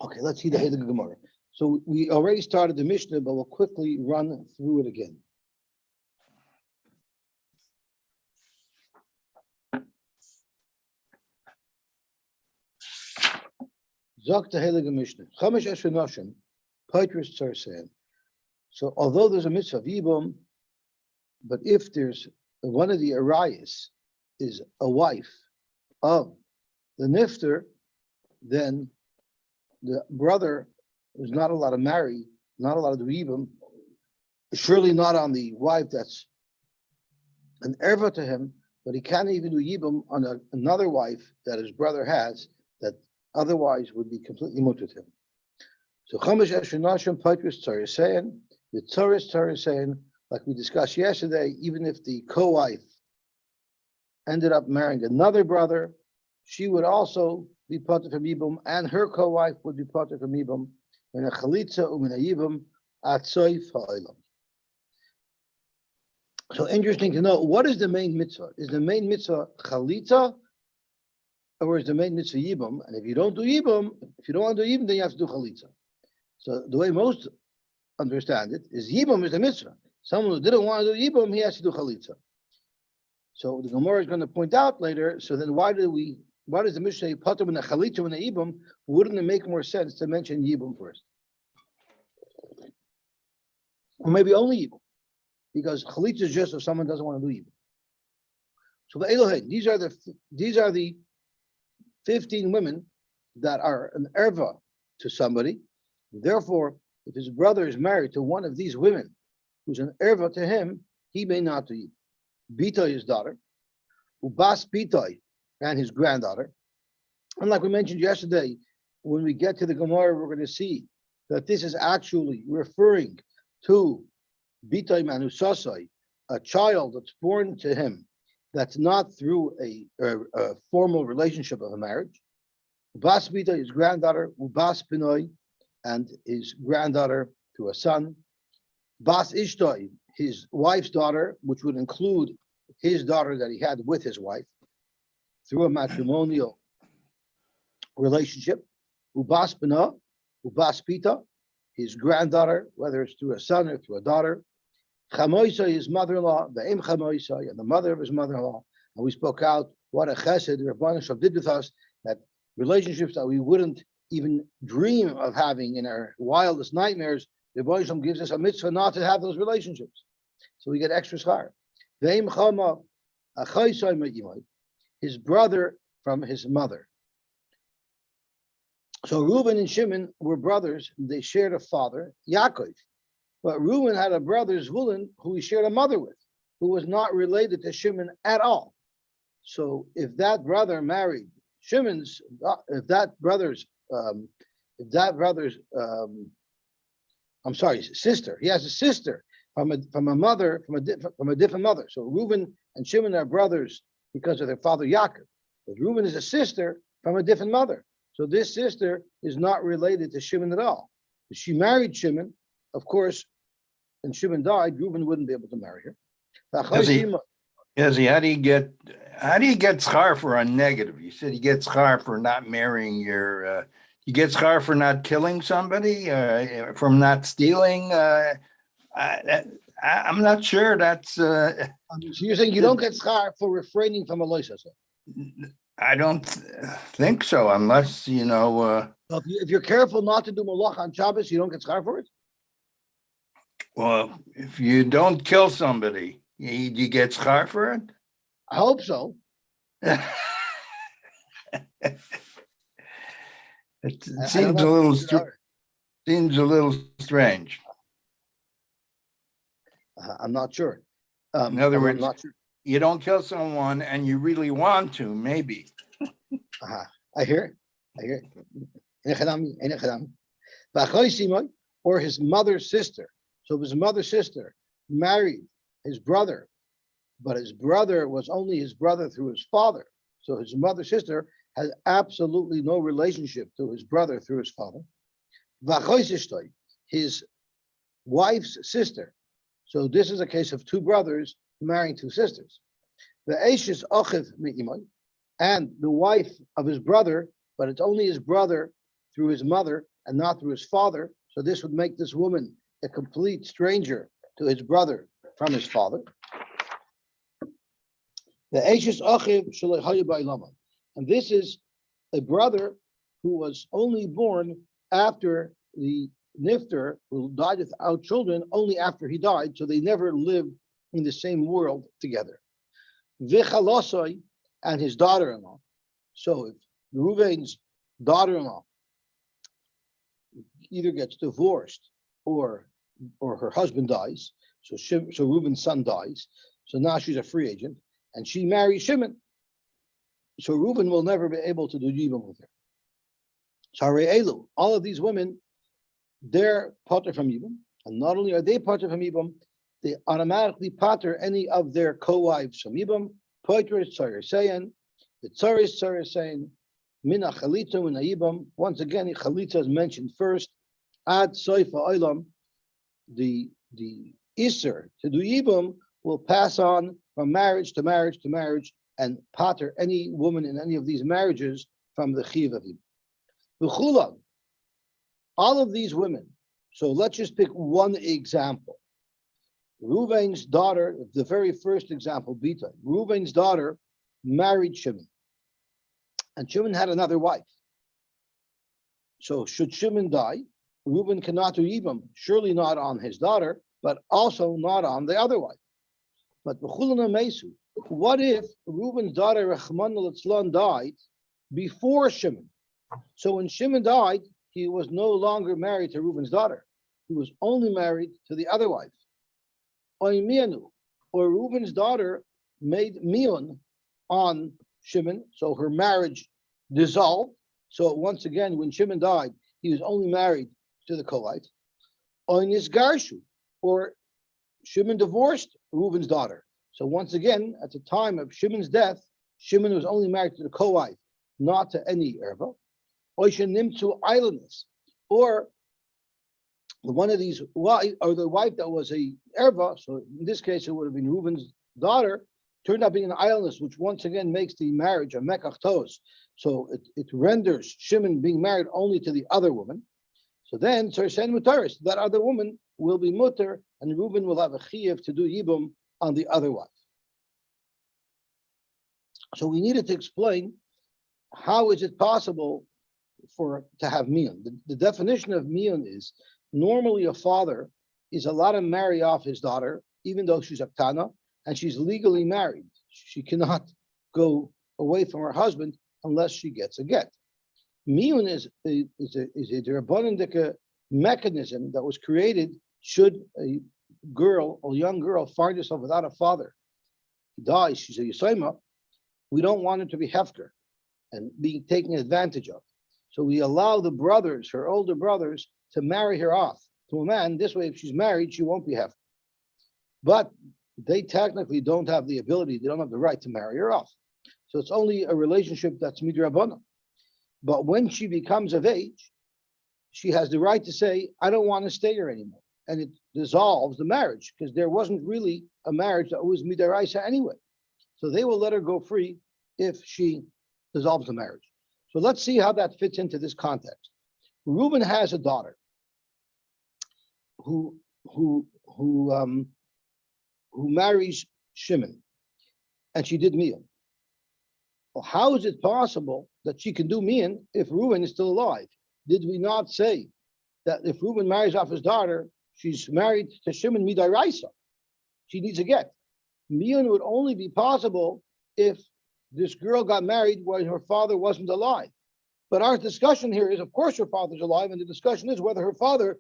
Okay, let's see the Heilige Gemara. So we already started the Mishnah, but we'll quickly run through it again. Zok the Heilige Mishnah. Chamish Esher Noshim, Paitris Tzarsein. So although there's a mitzvah of Yibum, but if there's one of the Arayas is a wife of the Nifter, then the brother is not allowed to marry, not allowed to do Yibum, surely not on the wife that's an erva to him, but he can't even do Yibum on another wife that his brother has that otherwise would be completely mutter to him. So Chamish Esher Nashim Paitris Tzarasein, the Tzaros, like we discussed yesterday, even if the co-wife ended up marrying another brother, she would also be potter from Yibum, and her co-wife would be potter from Yibum. And a chalitza u'min Yibum atzoif ha'olam. So interesting to know, what is the main mitzvah? Is the main mitzvah chalitza, or is the main mitzvah Yibum? And if you don't do Yibum, if you don't want to do Yibum, then you have to do chalitza. So the way most understand it is Yibum is the mitzvah. Someone who didn't want to do Yibum, he has to do chalitza. So the Gemara is going to point out later. So then, why does the Mishnah say patur min chalitza min Yibum? Wouldn't it make more sense to mention Yibum first, or maybe only Yibum, because chalitza is just if someone doesn't want to do Yibum. So the Elohim, these are the 15 women that are an erva to somebody. Therefore, if his brother is married to one of these women, who's an erva to him, he may not do Yibum. Bitoi, his daughter, Ubas Bitoi, and his granddaughter. And like we mentioned yesterday, when we get to the Gemara, we're going to see that this is actually referring to Bitoi Manusasai, a child that's born to him that's not through a formal relationship of a marriage. Ubas Bitoi, his granddaughter, Ubas Pinoi, and his granddaughter to a son. Bas Ishtoi, his wife's daughter, which would include his daughter that he had with his wife through a matrimonial relationship. Ubas Bina, Ubas Pita, his granddaughter, whether it's through a son or through a daughter. Chamoisai, his mother-in-law, Be'em Chamoisai, and the mother of his mother-in-law. And we spoke out what a chesed the Rebbeinu Shalom did with us, that relationships that we wouldn't even dream of having in our wildest nightmares, the Rebbeinu Shalom gives us a mitzvah not to have those relationships. So we get extra schar. Ve'im Chama, Achaisai Me'imai, his brother from his mother. So Reuben and Shimon were brothers. They shared a father, Yaakov. But Reuben had a brother, Zvulun, who he shared a mother with, who was not related to Shimon at all. So if that brother married Shimon's, sister, he has a sister from a mother, from a different mother. So Reuben and Shimon are brothers because of their father Yaakov. But Reuben is a sister from a different mother. So this sister is not related to Shimon at all. If she married Shimon, of course, and Shimon died, Reuben wouldn't be able to marry her. How do you get schar for a negative? You said you get schar for not marrying your. You get schar for not killing somebody, from not stealing. I'm not sure that's. So you're saying you don't get schar for refraining from a loisa? I don't think so, unless if you're careful not to do malach on Shabbos, you don't get schar for it. Well, if you don't kill somebody, you get schar for it. I hope so. It seems a little strange. I'm not sure. In other words, I'm not sure. You don't kill someone and you really want to, maybe. I hear. Or his mother's sister. So his mother's sister married his brother, but his brother was only his brother through his father. So his mother's sister has absolutely no relationship to his brother through his father. His wife's sister. So this is a case of two brothers marrying two sisters. The Eishes Ochiv Me'imai, and the wife of his brother, but it's only his brother through his mother, and not through his father. So this would make this woman a complete stranger to his brother from his father. The Eishes Achiv Shalei Haya Ba'ilama. And this is a brother who was only born after the Nifter, who died without children, only after he died, so they never lived in the same world together. V'chalasai, and his daughter-in-law. So if Reuven's daughter-in-law either gets divorced or her husband dies, so Reuben's son dies, so now she's a free agent, and she marries Shimon. So Reuben will never be able to do yibum with her. So Elu, all of these women, they're pater from yibum, and not only are they pater from yibum, they automatically pater any of their co-wives from yibum. Pater Tzaros saying, the Tzaros saying, mina chalitza mina yibum. Once again, chalitza is mentioned first. Ad soifa olam, the iser to do yibum will pass on from marriage to marriage to marriage and pater any woman in any of these marriages from the chiv of yibum. V'chulam, all of these women. So let's just pick one example. Reuven's daughter, the very first example, Bita. Reuven's daughter married Shimon, and Shimon had another wife. So should Shimon die, Reuben cannot do yibum, surely not on his daughter, but also not on the other wife. But what if Reuben's daughter Rachman al died before Shimon? So when Shimon died, he was no longer married to Reuben's daughter. He was only married to the other wife. Or Reuben's daughter made mion on Shimon, so her marriage dissolved. So once again, when Shimon died, he was only married to the co-wife. Or Shimon divorced Reuben's daughter. So once again, at the time of Shimon's death, Shimon was only married to the co-wife, not to any erva. Or one of these, or the wife that was a erva, so in this case it would have been Reuben's daughter, turned out being an islandess, which once again makes the marriage a mekach tos. So it renders Shimon being married only to the other woman. So then, that other woman will be mutter, and Reuben will have a chiyuv to do yibum on the other wife. So we needed to explain how is it possible to have miyun. The definition of miyun is normally a father is allowed to marry off his daughter, even though she's a ktana, and she's legally married. She cannot go away from her husband unless she gets a get. Miyun is a derabbanan mechanism that was created should a young girl find herself without a father. He dies, she's a Yosy. We don't want her to be hefker and being taken advantage of. So we allow the brothers, her older brothers, to marry her off to a man. This way, if she's married, she won't be hefker. But they technically don't have the ability, they don't have the right to marry her off. So it's only a relationship that's midrabanan. But when she becomes of age, she has the right to say, I don't want to stay here anymore. And it dissolves the marriage because there wasn't really a marriage that was midaraisa anyway. So they will let her go free if she dissolves the marriage. So let's see how that fits into this context. Reuben has a daughter who marries Shimon, and she did miyun. Well, how is it possible that she can do miyun if Reuben is still alive? Did we not say that if Reuben marries off his daughter, she's married to Shimon midaraisa? She needs a get. Miyun would only be possible if this girl got married when her father wasn't alive. But our discussion here is, of course, her father's alive, and the discussion is whether her father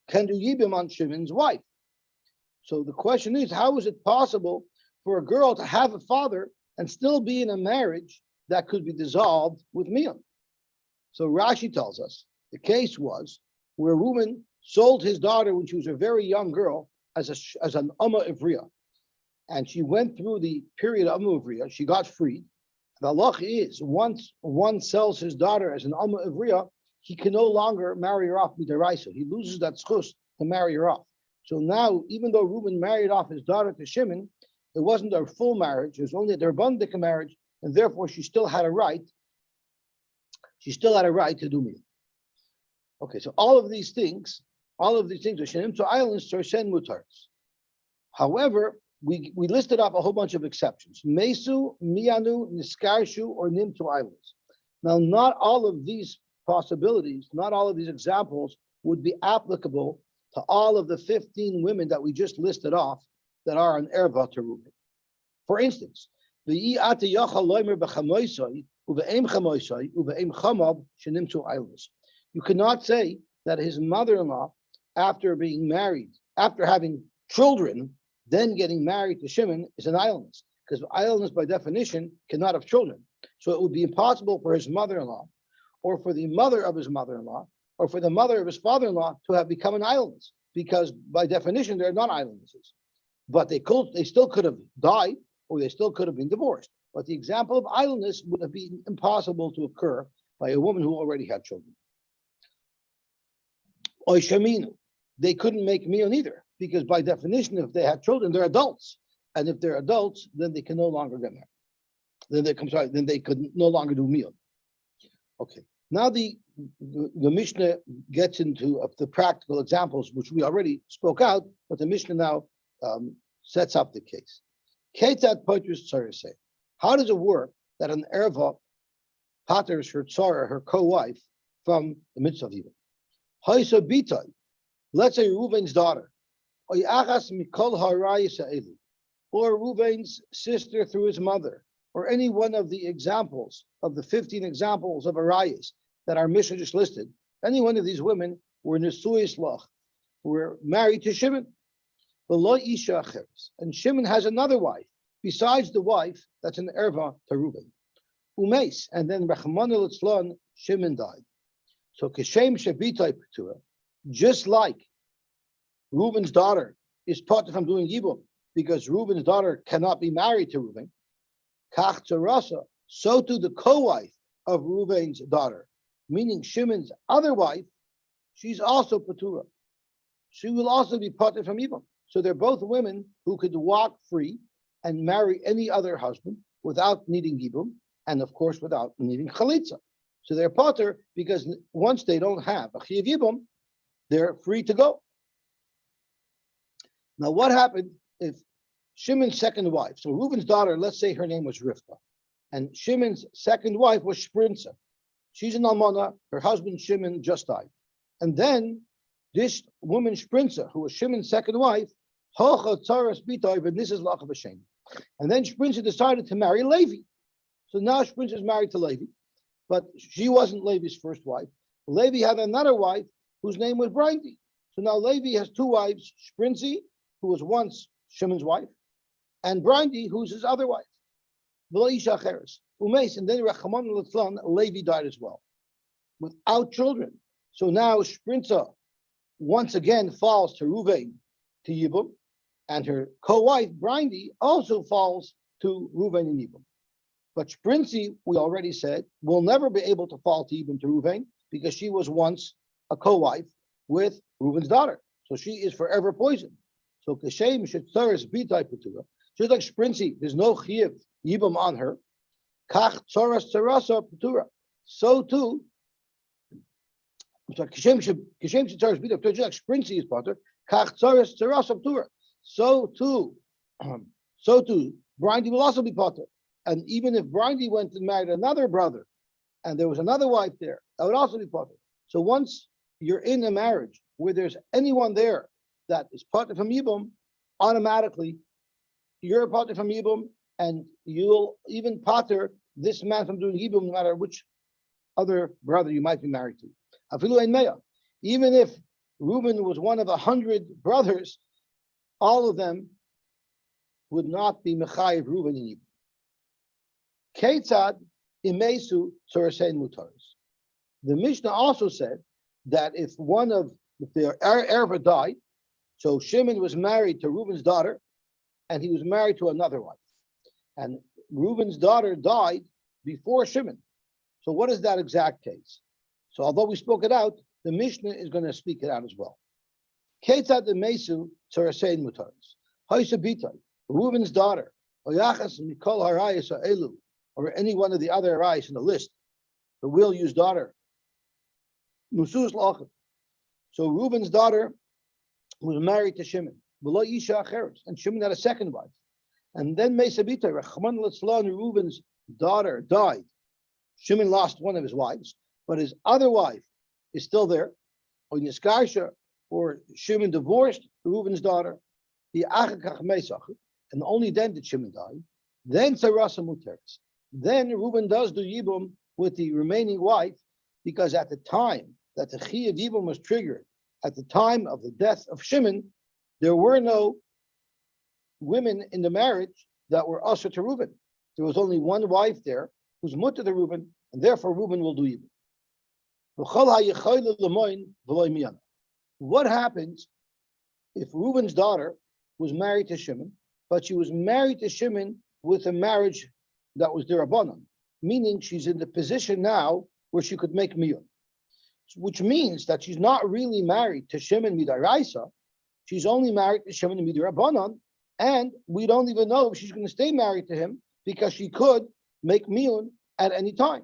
can do yibum on Shimon's wife. So the question is, how is it possible for a girl to have a father and still be in a marriage that could be dissolved with miyun? So Rashi tells us the case was where Reuben sold his daughter when she was a very young girl as an Amma Ivriya. And she went through the period of Amma Ivriya. She got freed. The halach is once one sells his daughter as an Amma Ivriya, he can no longer marry her off midaraisa. He loses that schus to marry her off. So now, even though Reuben married off his daughter to Shimon, it wasn't a full marriage. It was only a derabbanan marriage, and therefore she still had a right. She still had a right to do miyun. Okay, so all of these things are shenim to islands to shen mutars. However, we listed off a whole bunch of exceptions. Mesu, Mianu, Niskarshu, or Nimtu islands. Now, not all of these possibilities, not all of these examples would be applicable to all of the 15 women that we just listed off that are an erva to Reuben. For instance, the you cannot say that his mother-in-law, after being married, after having children, then getting married to Shimon is an islandess, because islandess by definition cannot have children. So it would be impossible for his mother-in-law, or for the mother of his mother-in-law, or for the mother of his father-in-law to have become an islandess, because by definition they're not islandesses. But they still could have died, or they still could have been divorced. But the example of islandess would have been impossible to occur by a woman who already had children. Oishaminu, they couldn't make meal either, because by definition, if they had children, they're adults. And if they're adults, then they can no longer get married. Then they could no longer do meal. Okay. Now the Mishnah gets into the practical examples, which we already spoke out, but the Mishnah now sets up the case. Ketzad Potrus Tzaros. How does it work that an erva paters her tzara, her co-wife, from the mitzvah of evil? Haisa Bitai, let's say Reuven's daughter, or Reuven's sister through his mother, or any one of the examples of the 15 examples of arayas that our Mishnah just listed. Any one of these women were Nesuyis Lach, were married to Shimon. And Shimon has another wife, besides the wife that's an erva to Reuven. Umeis, and then Rachmana Litzlan, Shimon died. So Keshem Shabitai Petura, just like Reuven's daughter is part from doing Yibum, because Reuven's daughter cannot be married to Reuven. Kach Tzarasa, so too the co-wife of Reuven's daughter, meaning Shimon's other wife, she's also Petura. She will also be parted from Yibum. So they're both women who could walk free and marry any other husband without needing Yibum, and of course without needing Chalitza. So they're pater because once they don't have a Chiyav Yibum, they're free to go. Now what happened if Shimon's second wife, so Reuven's daughter, let's say her name was Rivka, and Shimon's second wife was Shprinza. She's an almana, her husband Shimon just died. And then this woman Shprinza, who was Shimon's second wife, and this is Lach of Hashem. And then Shprinza decided to marry Levi. So now Shprinza is married to Levi, but she wasn't Levi's first wife. Levi had another wife whose name was Brindy. So now Levi has two wives, Shprinzi, who was once Shimon's wife, and Brindy, who's his other wife. And then Levi died as well, without children. So now Shprinza once again falls to Reuven, to Yibum, and her co-wife, Brindy, also falls to Reuven and Yibum. But Shprinzi, we already said, will never be able to fall to Yibum to Reuven, because she was once a co-wife with Reuven's daughter. So she is forever poisoned. So Keshem should Tzaros Bitai Petura. Just like Shprinzi, there's no Chiyav Yibum on her. Kach Tzaros Tzarasa Petura. So too, Keshem should Tzaros Bitai Petura, just like Shprinzi is Potter. Kach Tzaros Tzarasa Petura. So too, Brindy will also be Potter. And even if Brindy went and married another brother, and there was another wife there, that would also be Potter. So once you're in a marriage where there's anyone there that is Potter from Yibum, automatically you're a Potter from Yibum, and you'll even Potter this man from doing Yibum, no matter which other brother you might be married to. Afilu ein mea. Even if Reuben was one of 100 brothers, all of them would not be Mechayiv Reuben in Yibum. Ketzad imesu Tzarasein mutaros. The Mishnah also said that if their erva died, so Shimon was married to Reuben's daughter, and he was married to another wife, and Reuben's daughter died before Shimon. So what is that exact case? So although we spoke it out, the Mishnah is going to speak it out as well. Ketzad imesu Tzarasein mutaros. Haisa bitai, Reuben's daughter, oyachas mikol harayis ha'elu, or any one of the other arayis in the list, the will-use daughter, Nusus la'achim. So Reuben's daughter was married to Shimon. V'lo isha acheres, and Shimon had a second wife. And then Mesabita, Rachman Litzlan, Reuben's daughter died. Shimon lost one of his wives, but his other wife is still there. Or Niskarsha, or Shimon divorced Reuben's daughter. The Achakach Mesach, and only then did Shimon die. Then Tzaros Muteres. Then Reuben does do Yibum with the remaining wife, because at the time that the Chi of Yibum was triggered, at the time of the death of Shimon, there were no women in the marriage that were usher to Reuben. There was only one wife there who's mutter to Reuben, and therefore Reuben will do Yibum. What happens if Reuben's daughter was married to Shimon, but she was married to Shimon with a marriage that was derabanan, meaning she's in the position now where she could make miyun, which means that she's not really married to Shimon midaraisa, she's only married to Shimon midarabanan, and we don't even know if she's going to stay married to him because she could make miyun at any time.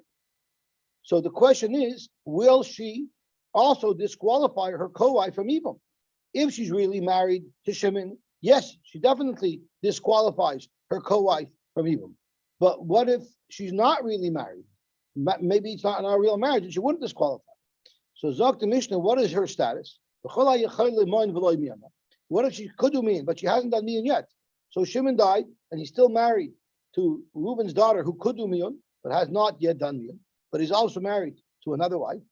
So the question is, will she also disqualify her co-wife from Yibum? If she's really married to Shimon, yes, she definitely disqualifies her co-wife from Yibum. But what if she's not really married? Maybe it's not a real marriage, and she wouldn't disqualify. So Zok the Mishnah, what is her status? What if she could do miyun, but she hasn't done miyun yet? So Shimon died, and he's still married to Reuben's daughter, who could do miyun, but has not yet done miyun. But he's also married to another wife.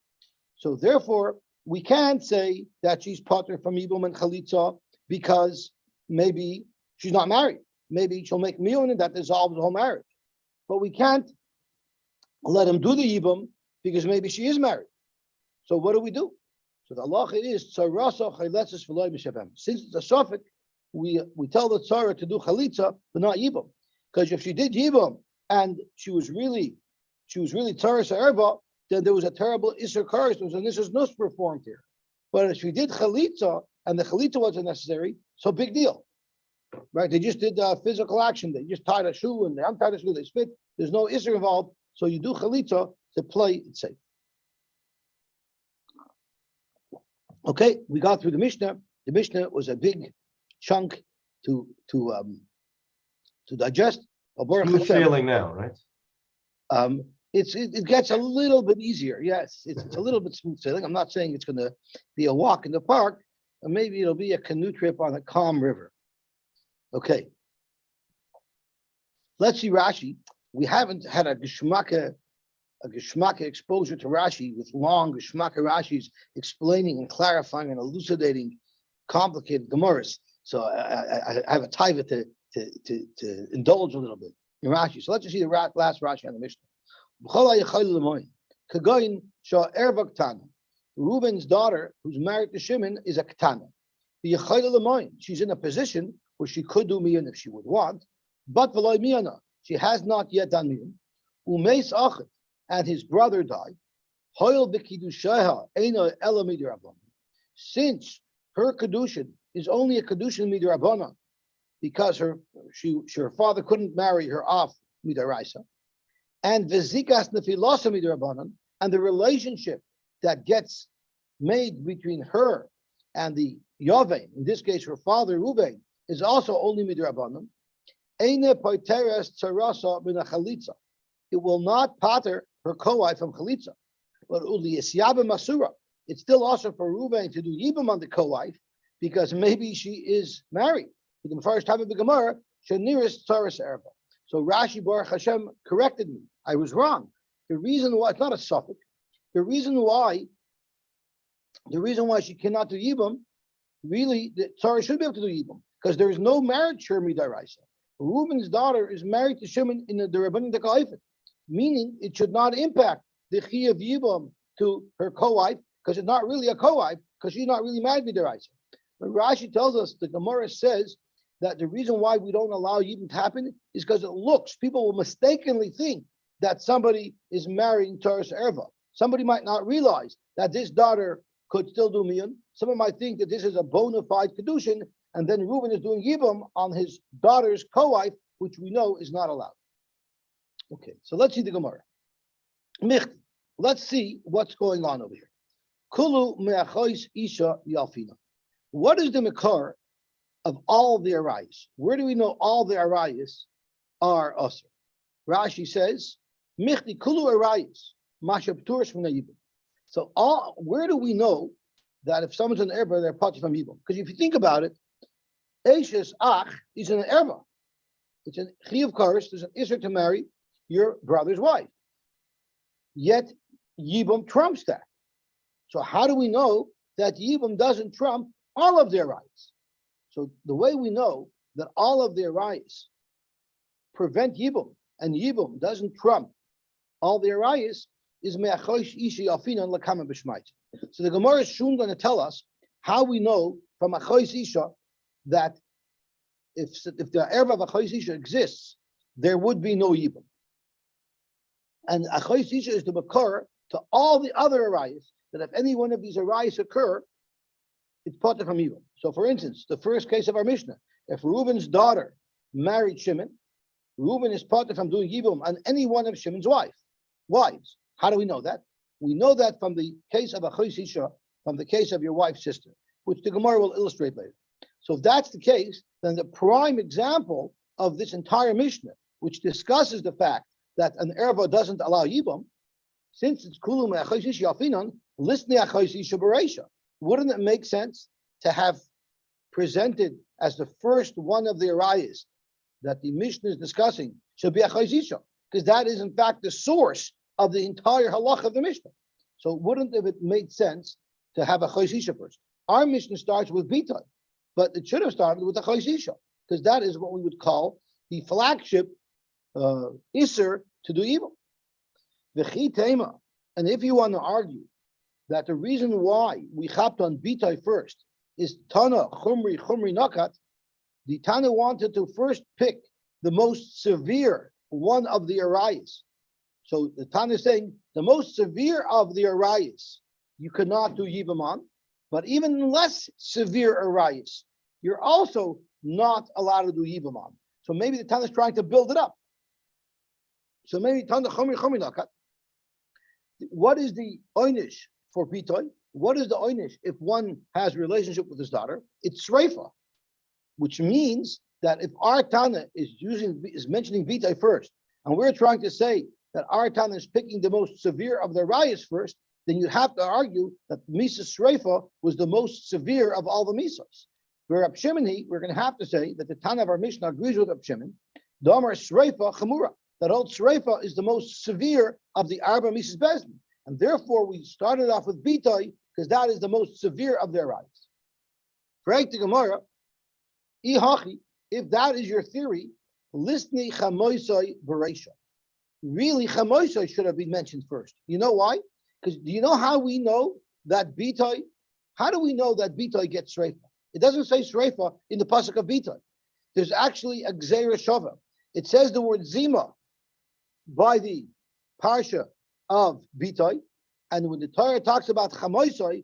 So therefore, we can't say that she's pater from Yibum and Chalitza because maybe she's not married. Maybe she'll make miyun and that dissolves the whole marriage. But we can't let him do the Yibum because maybe she is married. So what do we do? So the halacha is Tzaros chayletzes v'loy mishavem. Since it's a suffix, we tell the tzara to do chalitza but not Yibum. Because if she did Yibum and she was really Tzaros erba, then there was a terrible Isser curse. There was an Isser nus performed here. But if she did Chalitza and the Chalitza wasn't necessary, so big deal. Right? They just did physical action. They just tied a shoe and they untied a shoe, they spit. There's no Isser involved. So you do Chalitza to play it safe. Okay, we got through the Mishnah. The Mishnah was a big chunk to digest. Smooth sailing now, right? It gets a little bit easier. Yes, it's a little bit smooth sailing. I'm not saying it's going to be a walk in the park, or maybe it'll be a canoe trip on a calm river. Okay. Let's see Rashi. We haven't had a geschmacke exposure to Rashi with long geschmacke Rashis explaining and clarifying and elucidating complicated Gemaras. So I have a taiva to indulge a little bit in Rashi. So let's just see the last Rashi on the Mishnah. Reuben's daughter, who's married to Shimon, is a ketana. She's in a position where she could do miyun if she would want, but she has not yet done miyun. And his brother died. Since her kedushin is only a kedushin midrabanan, because her father couldn't marry her off midaraisa, and vezikas nefilasa midrabanan, and the relationship that gets made between her and the Yavein, in this case her father Ruvain, is also only midrabanan. Eine poiteres tzarasa min chalitza. It will not pater her co-wife from chalitza, but uli esyabe masura. It's still also for Ruvain to do yibum on the co-wife because maybe she is married. The first time of the Gemara, sheniris tzaros erba. So Rashi Baruch Hashem corrected me. I was wrong. The reason why it's not a suffix. The reason why she cannot do yibum, really, the tzara should be able to do yibum because there is no marriage here midaraisa. Reuben's daughter is married to Shimon in the Rabbanim Dekaifet, meaning it should not impact the chi of yibum to her co-wife because it's not really a co-wife because she's not really married midaraisa. But Rashi tells us, the Gemara says that the reason why we don't allow yibum to happen is because it looks, people will mistakenly think that somebody is marrying Tzaros erva. Somebody might not realize that this daughter could still do miyun. Someone might think that this is a bona fide kedushin, and then Reuben is doing yibum on his daughter's co-wife, which we know is not allowed. Okay, so let's see the Gemara. Let's see what's going on over here. Kulu me'achois isha yalfina. What is the makar of all the arayas? Where do we know all the arayas are usr? Rashi says, Michti kulu arayas, mashab turish from the So where do we know that if someone's an erba, they're part from Yibum? Because if you think about it, Eishes ach is an erba. It's an chiyuv kares, there's an isser to marry your brother's wife. Yet Yibum trumps that. So how do we know that Yibum doesn't trump all of their rights? So the way we know that all of their rights prevent Yibum, and Yibum doesn't trump all their rights, is me'achosh ishi alfinan lakama b'shmait. So the Gemara is soon going to tell us how we know from achosh isha that if the erva of achosh isha exists, there would be no Yibum. And achosh isha is the makar to all the other arayas, that if any one of these arayas occur, it's part of Yibum. So for instance, the first case of our Mishnah, if Reuben's daughter married Shimon, Reuben is part of doing Yibum on any one of Shimon's wives. How do we know that? We know that from the case of achosh isha, from the case of your wife's sister, which the Gemara will illustrate later. So if that's the case, then the prime example of this entire Mishnah, which discusses the fact that an erba doesn't allow Yibum, since it's kulum achosh isha alfinan, listni achosh isha bereisha. Wouldn't it make sense to have presented as the first one of the arayas that the Mishnah is discussing should be achosh isha, because that is in fact the source of the entire halach of the Mishnah. So wouldn't it have made sense to have a achosh isha first? Our Mishnah starts with bitay, but it should have started with a achosh isha, because that is what we would call the flagship isser to do evil. V'chi tema, and if you want to argue that the reason why we chapped on bitay first is Tana chumri nakat, the Tana wanted to first pick the most severe one of the arayas. So the Tana is saying the most severe of the arayas you cannot do Yibum on, but even less severe arayas you're also not allowed to do Yibum on. So maybe the Tana is trying to build it up. So maybe Tana chumri nakat. What is the oynish for bitoy? What is the oynish if one has a relationship with his daughter? It's sreifa, which means that if our Tana is mentioning bitoy first, and we're trying to say that our Tana is picking the most severe of the rayas first, then you have to argue that Misa Sreifa was the most severe of all the Misas. For Rab Shimon, we're going to have to say that the Tana of our Mishnah agrees with Rab Shimon. Damar Sreifa Chamura, that old Sreifa is the most severe of the Arba Misas Bezin. And therefore, we started off with Bitay, because that is the most severe of their rights. Correct the Gemara, Ihachi, if that is your theory, Listni Chamoisai Bereisha. Really, Chamoisai should have been mentioned first. You know why? Because do you know how we know that Bitay? How do we know that Bitay gets Sreifa? It doesn't say Sreifa in the pasuk of Bitay. There's actually a Gzeira Shava. It says the word Zima by the Parsha of Bitay, and when the Torah talks about Chamoisai,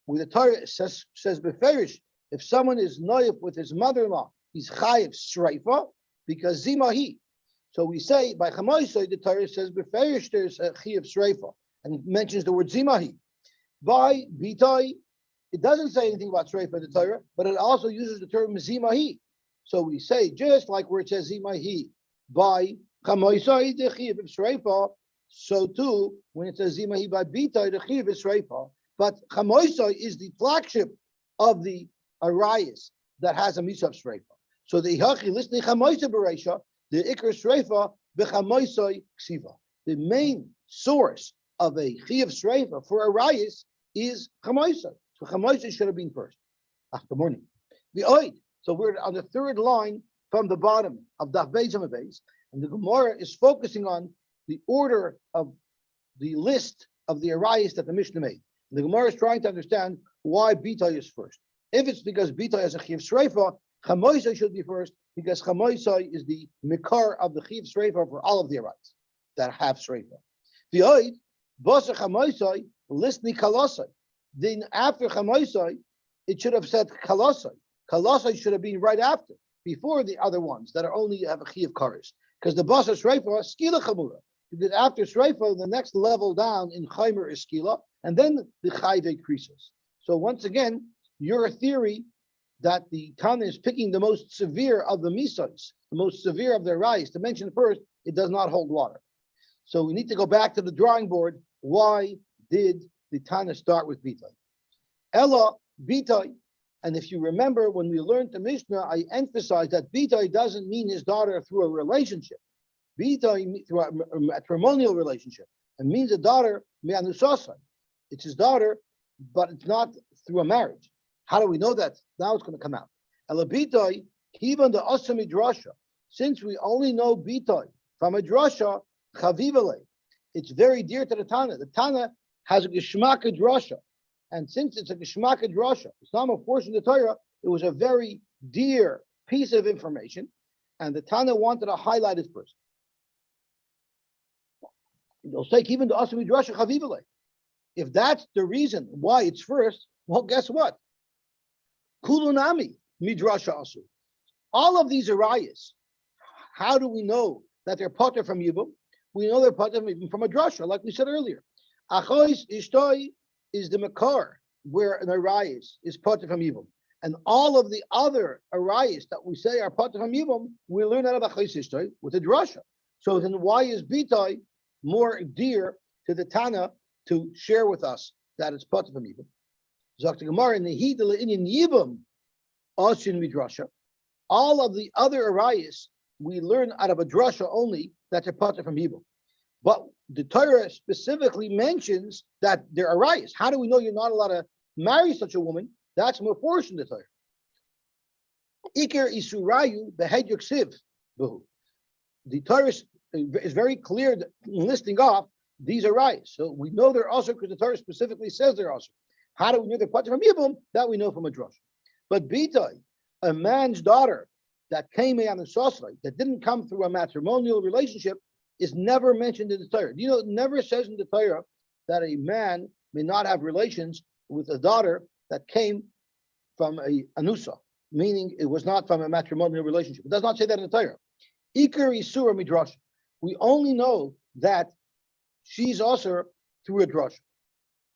when the Torah says Beferish, if someone is noyif with his mother-in-law, he's chayiv Sreifa because Zima he. So we say by Chamoisai, the Torah says Beferish there's a chayiv Sreifa, and it mentions the word Zimahi. By Bitay, it doesn't say anything about Sreifa in the Torah, but it also uses the term Zimahi. So we say, just like where it says Zimahi, by Chamoisai, the chayiv Sreifa, so too, when it says Zimahi by Bitay, the chayiv is Sreifa. But Chamoisai is the flagship of the arayas that has a Misaf Sreifa. So the Ihachi, listening Chamoisai Bereisha, the Ikar Sreifa, Bechamoisai Ksiva. The main source of a Chiyav Sreifa for arayas is Chamoisai. So Chamoisai should have been first. Good morning. The Oid. So we're on the third line from the bottom of Daf Beis Amud Beis, and the Gemara is focusing on the order of the list of the arayas that the Mishnah made. The Gemara is trying to understand why Bitay is first. If it's because Bitay has a Chiv Sreifa, Chamoisai should be first, because Chamoisai is the Mikar of the Chiv Sreifa for all of the arayas that have Sreifa. The Oid, Basa Chamoisai, Listni Kalasai. Then after Chamoisai, it should have said Kalasai. Kalasai should have been right after, before the other ones that are only have a Chiv Karis. Because the Basa Sreifa, Skila Chamura. Because after Shreifa, the next level down in Chaimer is Skila, and then the Chai decreases. So once again, your theory that the Tana is picking the most severe of the Misais, the most severe of their rise, to mention first, it does not hold water. So we need to go back to the drawing board. Why did the Tana start with Bitai? Ella, Bitai, and if you remember when we learned the Mishnah, I emphasized that Bitai doesn't mean his daughter through a relationship. Bitai through a matrimonial relationship. It means a daughter, Me'anusasai. It's his daughter, but it's not through a marriage. How do we know that? Now it's going to come out. Ella Bitai, even the Asami Drasha, since we only know Bitai from a Drasha, Chavivale, it's very dear to the Tana. The Tana has a Geshmaka Drasha. And since it's a Geshmaka Drasha, it's not a portion of the Torah, it was a very dear piece of information. And the Tana wanted to highlight it first. They'll take even the Asami Drasha Chavivale. If that's the reason why it's first, well, guess what? Kulunami Midrasha Asu. All of these arayas, how do we know that they're potter from Yibum? We know they're potter from a drasha, like we said earlier. Achois Ishtoi is the makar, where an arayas is potter from Yibum. And all of the other arayas that we say are potter from Yibum, we learn out of Achois Ishtoi with a drasha. So then why is Bitai more dear to the Tana to share with us that it's potter from Yibum? Zakta Gemara in the Hidala in Yibum, Ashin Midrasha. All of the other arayas we learn out of a drasha only that they're potter from Yibum. But the Torah specifically mentions that they're arayas. How do we know you're not allowed to marry such a woman? That's more portion of the Torah. Iker Isurayu behed Yoksiv. The Torah is very clear in listing off these arayas. So we know they're also because the Torah specifically says they're also. How do we know they're potter from Yibum? That we know from a drasha. But Bitai, a man's daughter that came on the Sosai, that didn't come through a matrimonial relationship, is never mentioned in the Torah. You know, it never says in the Torah that a man may not have relations with a daughter that came from a anusa, meaning it was not from a matrimonial relationship. It does not say that in the Torah. Iker Isura Midrash. We only know that she's also through a drash.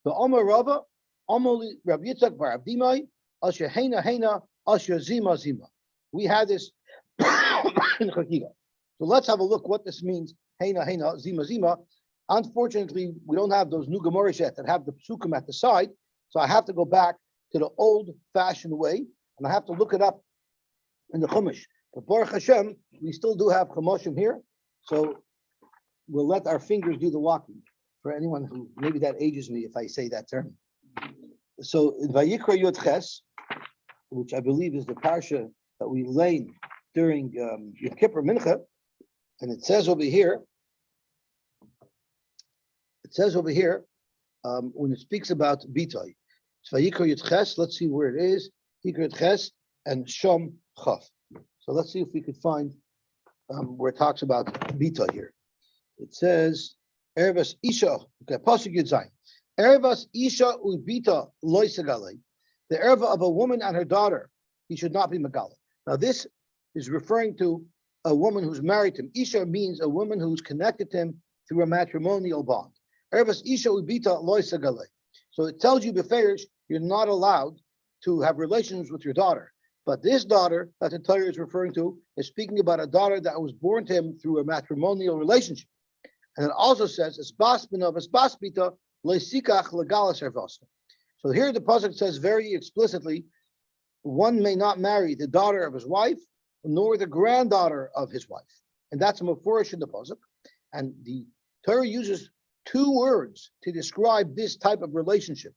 The Omar Rava, Omoli Rav Yitzchak Bar Abdimai, Asher Heina Heina, Asher Zima Zima. We had this in Chakiga. So let's have a look what this means. Heina Heina, Zima Zima. Unfortunately, we don't have those new Gemara yet that have the psukim at the side. So I have to go back to the old-fashioned way, and I have to look it up in the Chumash. But Baruch Hashem, we still do have Chumashim here, so we'll let our fingers do the walking. For anyone who, maybe that ages me if I say that term. So in Vayikra Yud Ches, which I believe is the parsha that we lay during Yom Kippur Mincha, and it says over here, when it speaks about Bitai, it's Vayikra Yud Ches. Let's see where it is. Vayikra Yud Ches and Shom Chaf. So let's see if we could find where it talks about Bitai here. It says Ervas Isha. Okay, Pasuk Yud Zayin. Ervas Isha ubita loy segale. The erva of a woman and her daughter, he should not be megala. Now this is referring to a woman who's married to him. Isha means a woman who's connected to him through a matrimonial bond. Ervas Isha ubita loy segale. So it tells you beferish you're not allowed to have relations with your daughter. But this daughter that the Torah is referring to is speaking about a daughter that was born to him through a matrimonial relationship. And it also says, so here the pasuk says very explicitly, one may not marry the daughter of his wife, nor the granddaughter of his wife. And that's a mafurish in the pasuk. And the Torah uses two words to describe this type of relationship.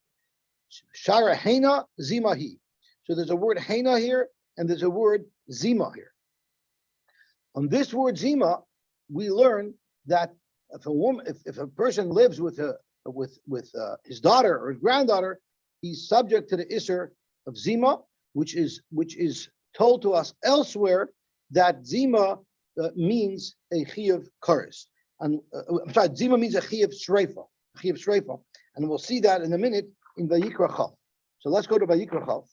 Shara Hena Zimahi. So there's a word Hena here, and there's a word Zima here. On this word Zima, we learn that if a person lives with his daughter or his granddaughter, he's subject to the Isser of Zima, which is told to us elsewhere that Zima means a Chiyuv Karis. And I'm sorry, Zima means a Chiyuv Shreifa. And we'll see that in a minute in Vayikra Chav. So let's go to Vayikra Chav.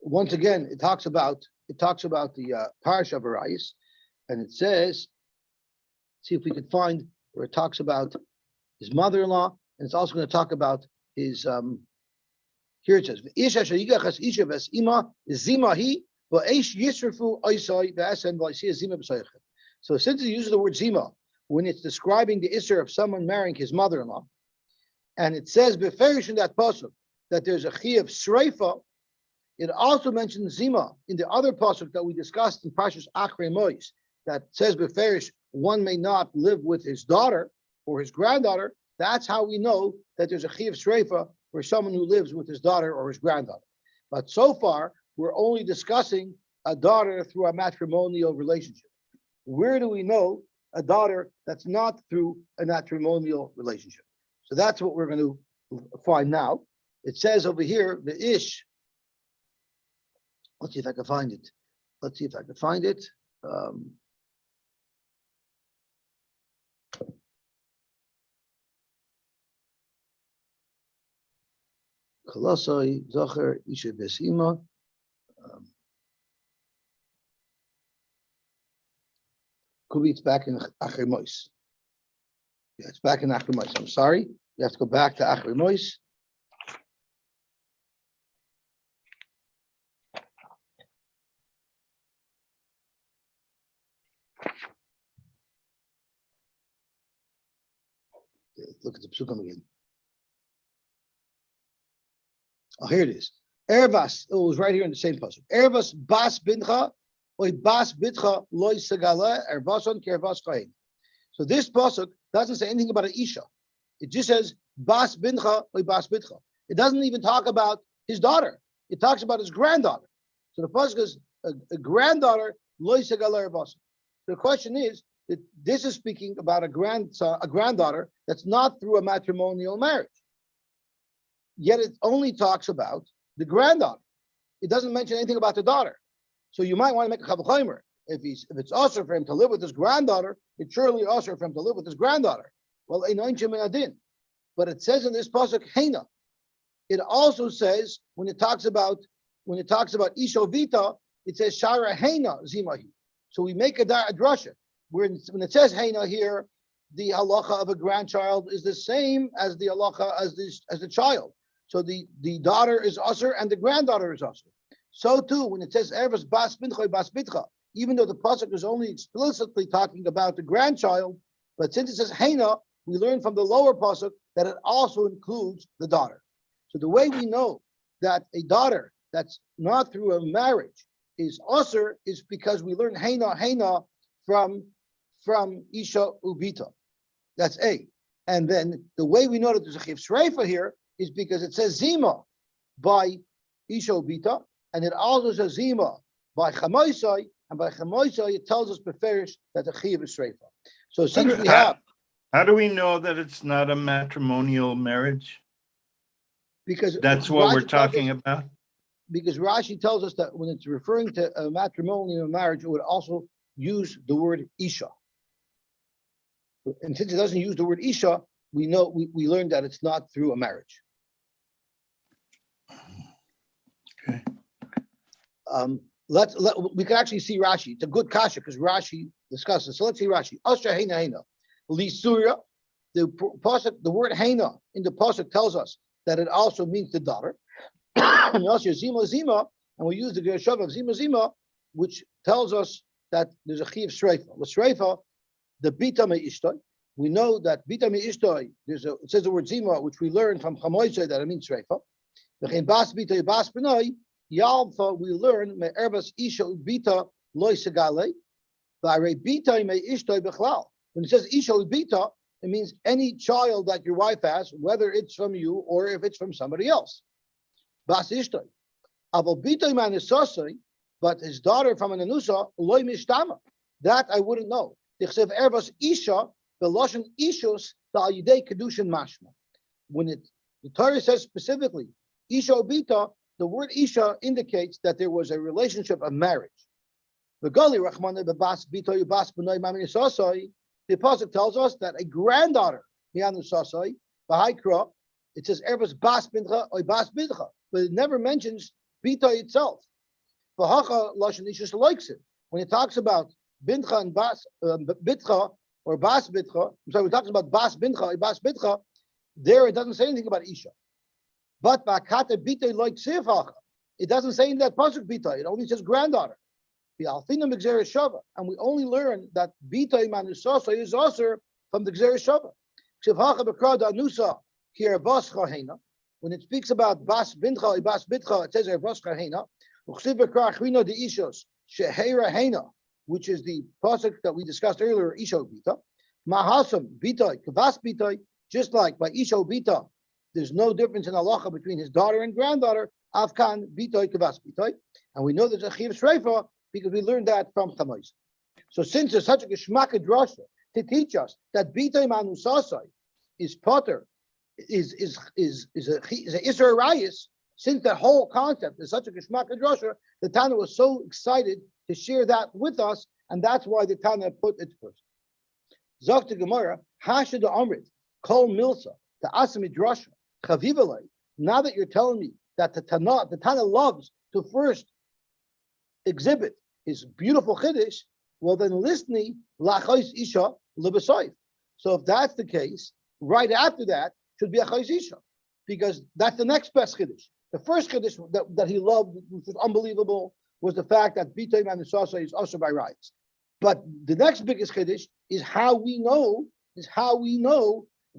once again, it talks about the Parsha of Arayis, and it says, see if we could find where it talks about his mother-in-law, and it's also going to talk about his. Here it says, so since it uses the word zima when it's describing the isser of someone marrying his mother-in-law, and it says beferish in that pasuk that there's a chi of shreifa, it also mentions zima in the other pasuk that we discussed in Parshas Achrei Mois that says beferish one may not live with his daughter or his granddaughter. That's how we know that there's a chi of shreifa for someone who lives with his daughter or his granddaughter. But so far, we're only discussing a daughter through a matrimonial relationship. Where do we know a daughter that's not through a matrimonial relationship? So that's what we're going to find now. It says over here, the ish. Let's see if I can find it. Kolosai, Zocher, Isha Besima. Could be it's back in Achrei Mois. Yeah, it's back in Achrei Mois. I'm sorry. You have to go back to Achrei Mois. Look at the psukim again. Oh, here it is. Ervas, it was right here in the same pasuk. Ervas bas bincha, oy bas bitcha loy segala ervason kervas kain. So this pasuk doesn't say anything about an isha. It just says bas bincha oy bas bitcha. It doesn't even talk about his daughter. It talks about his granddaughter. So the pasuk is a granddaughter loy segala ervason. The question is that this is speaking about a granddaughter that's not through a matrimonial marriage. Yet it only talks about the granddaughter. It doesn't mention anything about the daughter. So you might want to make a chavachaymer. If it's also for him to live with his granddaughter, it's surely also for him to live with his granddaughter. Well, but it says in this pasuk heina. It also says when it talks about ishovita, it says shara heina zimahi. So we make a drasha when it says heina here, the halacha of a grandchild is the same as the halacha as the child. So the daughter is usher and the granddaughter is usher. So too, when it says ervas bas bincha bas bitcha, even though the pasuk is only explicitly talking about the grandchild, but since it says heina, we learn from the lower pasuk that it also includes the daughter. So the way we know that a daughter that's not through a marriage is usher is because we learn heina from isha ubita. That's A. And then the way we know that there's a chiv shreifa here is because it says zima by isha ubita, and it also says zima by chamoisai, and by chamoisai it tells us beferish that the chiv is shreifa. So since we have, how do we know that it's not a matrimonial marriage? Because that's what we're talking about. Because Rashi tells us that when it's referring to a matrimonial marriage, it would also use the word isha. And since it doesn't use the word isha, we know we learned that it's not through a marriage. Okay. We can actually see Rashi. It's a good kasha because Rashi discusses. So let's see Rashi. Asher heina heina. Lisura, the word heina in the pasuk tells us that it also means the daughter. And also zima zima, and we use the gershov of zima zima, which tells us that there's a chi of shreifa. With shreifa, the bita me ishtoi. We know that bita me ishtoi. It says the word zima, which we learned from chamoisei that it means shreifa. V'chein bas bita bas benoi yalfa. We learn me erbas isha ubita loy segale. V'arei bita me ishtoi bechlal. When it says isha ubita, it means any child that your wife has, whether it's from you or if it's from somebody else. Bas ishtoi. Aval bita manisasei. But his daughter from an anusa loy mishtama. That I wouldn't know. Dichsev erbas isha beloshen ishus dal yidei kedushin mashma. When the Torah says specifically isha obita, the word isha indicates that there was a relationship of marriage. The Gali Rachmana bebas bito yubas b'noi mamini sasai. The pasuk tells us that a granddaughter mianu sasai b'haikra. It says erbas bas bincha or bas bincha, but it never mentions bita itself. V'hacha lashon ishus likes it. When it talks about bincha and bas bitcha or bas bitcha, I'm sorry, we're talking about bas bincha or bas bitcha. There, it doesn't say anything about isha. But ba'akata bitay like sivhacha. It doesn't say in that pasuk bitay. It only says granddaughter. The alfinam gzeres shava, and we only learn that bitay manusasa is also from the gzeres shava. Sivhacha b'krada anusa here bas chahena. When it speaks about bas bincha or bas bitcha, it says here bas chahena. Uchsiv b'kra chvino de ishos shehera hena, which is the pasuk that we discussed earlier, isho bita. Mahasam bitay kavas bitay. Just like by Isho Bita, there's no difference in halacha between his daughter and granddaughter, Avkan Bitoy Kavas Bitoy. And we know there's a Chiv Shreifa because we learned that from Chamais. So since there's such a Geshmaka Drasha to teach us that Bitoy Manusasai is Potter, is a Isra Rayis, since that whole concept is such a Geshmaka Drasha, the Tana was so excited to share that with us, and that's why the Tana put it first. Zok to Gemara, Hasha de Amrit. Kol Milsa, the Asami Drasha, Chavivalei. Now that you're telling me that the Tana loves to first exhibit his beautiful Chiddush, well then listni lachos isha lebesayif. So if that's the case, right after that should be a chos isha, because that's the next best Chiddush. The first Chiddush that he loved, which was unbelievable, was the fact that B'tay Manusasa is also by rights. But the next biggest Chiddush is how we know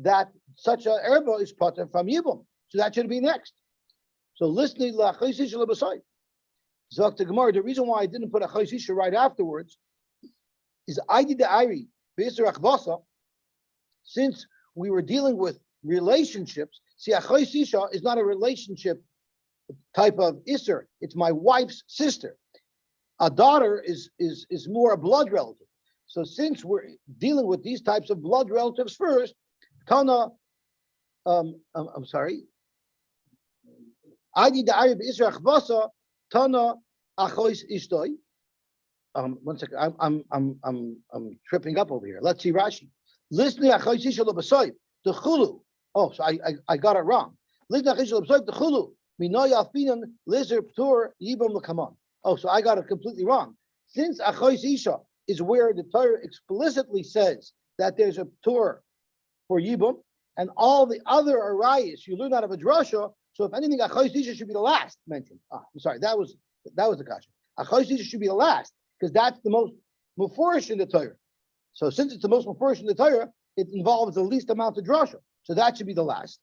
that such a erba is potter from Yibum. So that should be next. So listening la chaysisha lebasai. Zok to Gemara. The reason why I didn't put a chaysisha right afterwards is I did the Iri b'israch vasa. Since we were dealing with relationships, see a chaysisha is not a relationship type of isser. It's my wife's sister. A daughter is more a blood relative. So since we're dealing with these types of blood relatives first. Tana, I'm sorry. I did the Arab Israel Vasa, Tana Achois Ishtoi. 1 second, I'm tripping up over here. Let's see Rashi. Listen to Achois Ishtoi Basai, the Chulu. Oh, so I got it wrong. Listen to Achois Ishtoi Basai, the Chulu. Minoya Finan Lizer Ptur Yibam Lakaman. Oh, so I got it completely wrong. Since Achois Isha is where the Torah explicitly says that there's a Ptur for Yibum, and all the other arayas you learn out of a drasha. So if anything, Achos Isha should be the last mentioned. I'm sorry, that was the kasha. Achos Isha should be the last because that's the most mufurish in the Torah. So since it's the most mufurish in the Torah, it involves the least amount of drasha. So that should be the last.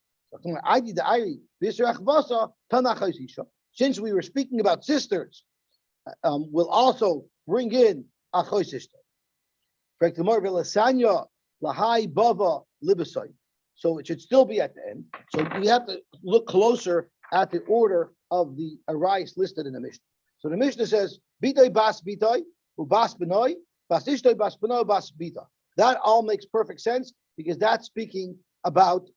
Since we were speaking about sisters, we'll also bring in Achos Isha. Lahai Bava Libasai. So it should still be at the end. So we have to look closer at the order of the arais listed in the Mishnah. So the Mishnah says, Bitay Bas Bitay, Ubas Benoi, Bas Ishtoi Bas Benoi, Bas Bita. That all makes perfect sense because that's speaking about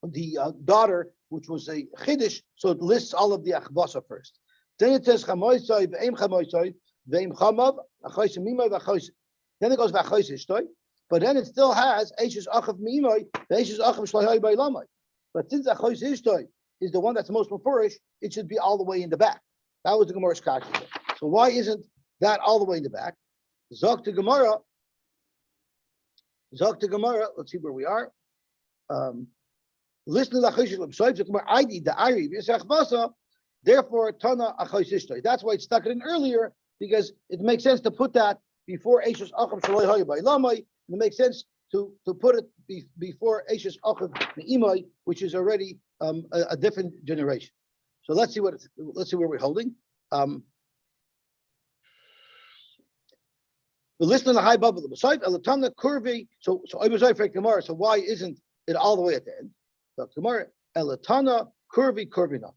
the daughter, which was a Chiddush, so it lists all of the Achvasa first. Then it says, Chamoisai, Ve'em Chamoisai, Ve'em Chamav, Achois Mimai, Achois. Then it goes Achois Ishtoi. But then it still has Eishes Achav Mimai, Eishes Achav Shlahai by Lamai. But since Achois Ishtoi is the one that's most mafurish, it should be all the way in the back. That was the Gemara's kasha. So why isn't that all the way in the back? Zok to Gemara. Let's see where we are. Listen to the Achois Ishtoi. I need the Ari V'Yisach Vasa. Therefore, Tana Achois Ishtoi. That's why it stuck it in earlier because it makes sense to put that before Eishes Achav Shlahai by Lamai. It makes sense to put it before Eishes Achav Me'imai, which is already a different generation. So let's see where we're holding. The list on the high bubble. Besides Elatana Kurvi, so I was right for Gemara. So why isn't it all the way at the end? So Gemara Elatana Kurvina.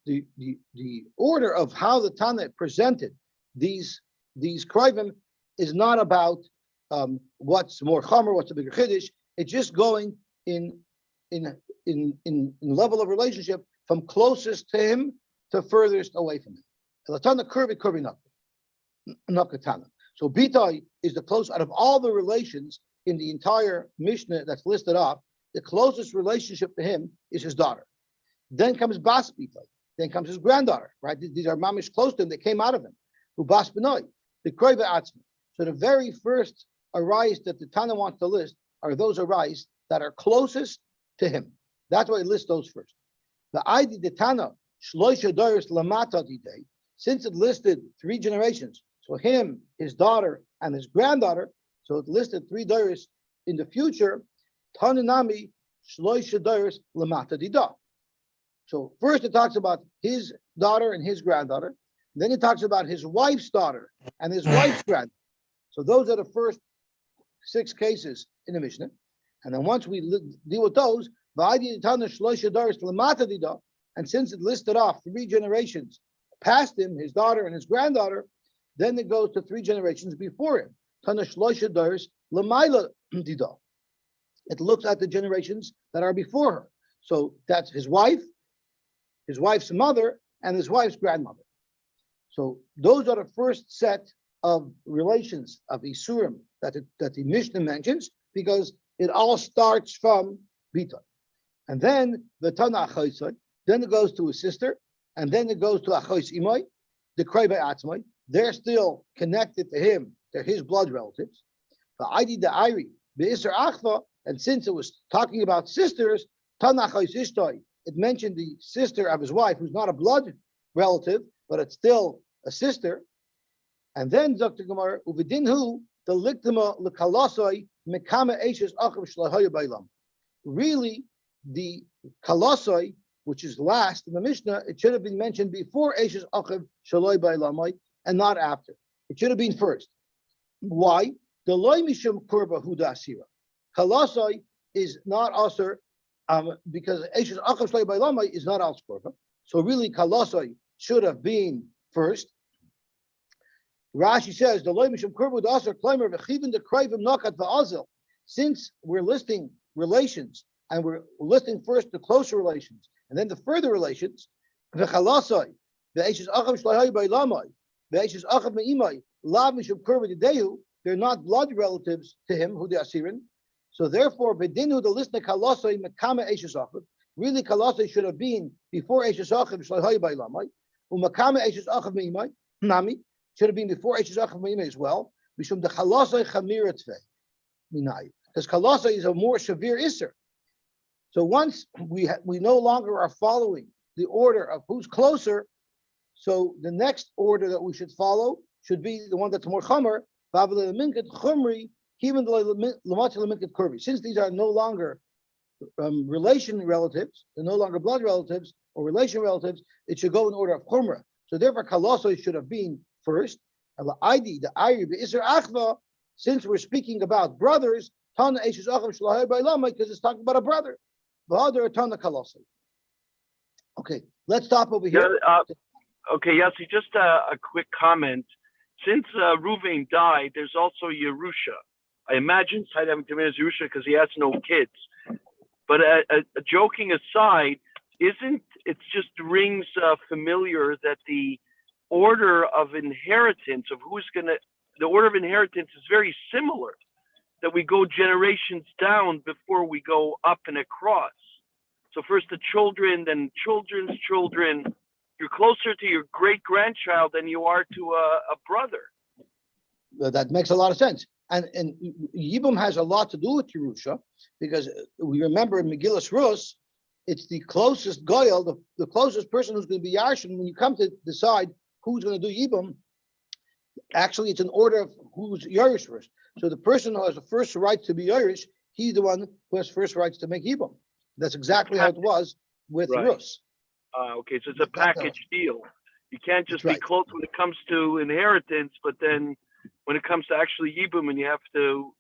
The order of how the Tana presented these krivim is not about what's more chamer, what's a bigger chiddush. It's just going in level of relationship from closest to him to furthest away from him. Elatana kurvi nakatana. So Bitai is the close out of all the relations in the entire Mishnah that's listed off. The closest relationship to him is his daughter. Then comes Bas Bitai. Then comes his granddaughter, right? These are mamish close to him. They came out of him. Ubas benoi, the kroiva atzma. So the very first arise that the Tana wants to list are those arise that are closest to him. That's why he lists those first. The ID the Tana shloisha doris lamata didei, since it listed 3 generations, so him, his daughter, and his granddaughter, so it listed 3 doris in the future. Tananami shloisha doris lamata dida. So first it talks about his daughter and his granddaughter. Then it talks about his wife's daughter and his wife's granddaughter. So those are the first 6 cases in the Mishnah. And then once we deal with those, and since it listed off 3 generations past him, his daughter and his granddaughter, then it goes to 3 generations before him. It looks at the generations that are before her. So that's his wife, his wife's mother, and his wife's grandmother. So those are the first set of relations of Isurim that the Mishnah mentions, because it all starts from Bita. And then the Tana Achoisai, then it goes to his sister, and then it goes to Achois Imai, the Krei Atzmai. They're still connected to him, they're his blood relatives. The Aidi the Iri, the Isser Achva, and since it was talking about sisters, Tana Achois Ishtoi, it mentioned the sister of his wife, who's not a blood relative, but it's still a sister. And then Dr. Gemara, Uvidinhu, the Liktima Lekalasoi, Mekama Eishes Achav Shlahoya Bailam. Really, the Kalasoi, which is last in the Mishnah, it should have been mentioned before Eishes Achav Shaloi Bailamai and not after. It should have been first. Why? The Loi Mishum Kurba Huda Asira. Kalasoi is not Asir, because Eishes Achav Shaloi Bailamai is not Al Kurba. So really, Kalasoi should have been first. Rashi says the loy mishum kurbu dasar klimer v'chivin the krayvim nakat va'azil. Since we're listing relations and we're listing first the closer relations and then the further relations, v'chalasai v'eishes achav shlayhay ba'lamai v'eishes achav me'imai lav mishum kurbu dedehu. They're not blood relatives to him who they are Asirin. So therefore, bedinu the list kalasai mekama eishes achav. Really, kalasai should have been before eishes achav shlayhay ba'lamai u'mekama eishes achav me'imai nami. Should have been before Eishes Achav Me'imai as well. Mishum the Chalasai Chamira Tvei Minai, because Chalasai is a more severe Isser. So once we no longer are following the order of who's closer, so the next order that we should follow should be the one that's more Chomer. Since these are no longer relation relatives, they're no longer blood relatives or relation relatives, it should go in order of Chumrah. So therefore, Chalasai should have been first. The Iri, the Isser Achva, since we're speaking about brothers, Tana Eishes Achav Shlahai Bailamai, because it's talking about a brother. The other Tana Kalasai. Okay, let's stop over here. Okay, Yosy, just a quick comment. Since Ruvain died, there's also Yerusha. I imagine Said having to manage Yerusha because he has no kids. But joking aside, it just rings familiar that the order of inheritance of the order of inheritance is very similar, that we go generations down before we go up and across. So first the children, then children's children. You're closer to your great-grandchild than you are to a brother. That makes a lot of sense. And Yibum has a lot to do with Yerusha, because we remember in Megillas Rus, it's the closest goyal, the closest person who's going to be Yarshim. When you come to decide who's going to do Yibum, actually it's an order of who's Yerush first. So the person who has the first right to be Yerush, he's the one who has first rights to make Yibum. That's exactly how it was with Rus. Okay, so it's a package deal. You can't just be close when it comes to inheritance, but then when it comes to actually Yibum, and you have to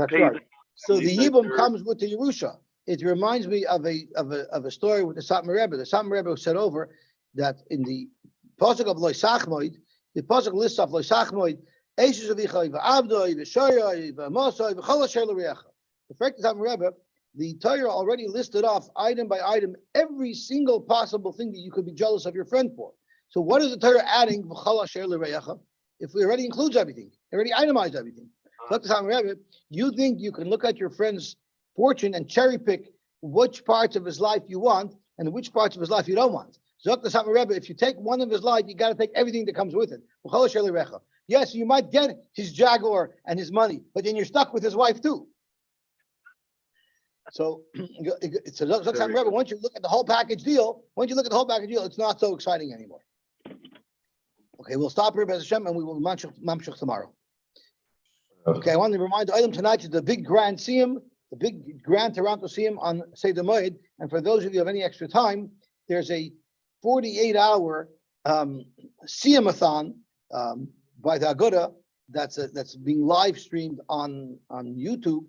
pay. Right. So the Yibum comes with the Yerusha. It reminds me of a story with the Satmar Rebbe. The Satmar Rebbe said over that in the pasuk of Lo Sachmoid, the pasuk lists of Lo Sachmoid, Eishes Avichai v'Avdoi v'Shoyai v'Mosai v'Chol Asher L'Reacha. The fact that Satmar Rebbe, the Torah already listed off item by item every single possible thing that you could be jealous of your friend for. So what is the Torah adding v'Chol Asher L'Reacha if it already includes everything, already itemized everything? So you think you can look at your friend's fortune and cherry pick which parts of his life you want and which parts of his life you don't want. Zok the Satmar Rebbe, if you take one of his light, you got to take everything that comes with it. Yes, you might get his Jaguar and his money, but then you're stuck with his wife too. So it's a Zok the Satmar Rebbe. Once you look at the whole package deal, it's not so exciting anymore. Okay, we'll stop here, Bez Hashem, and we will mamshich tomorrow. Okay, I want to remind the item tonight is the big grand siyum, the big grand Toronto siyum on Seder Moed. And for those of you who have any extra time, there's a 48-hour siyumathon by the Aguda that's being live streamed on YouTube.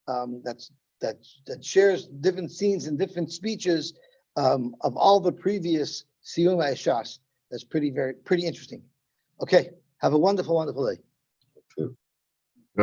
That shares different scenes and different speeches of all the previous siyum Shas. That's pretty interesting. Okay, have a wonderful day.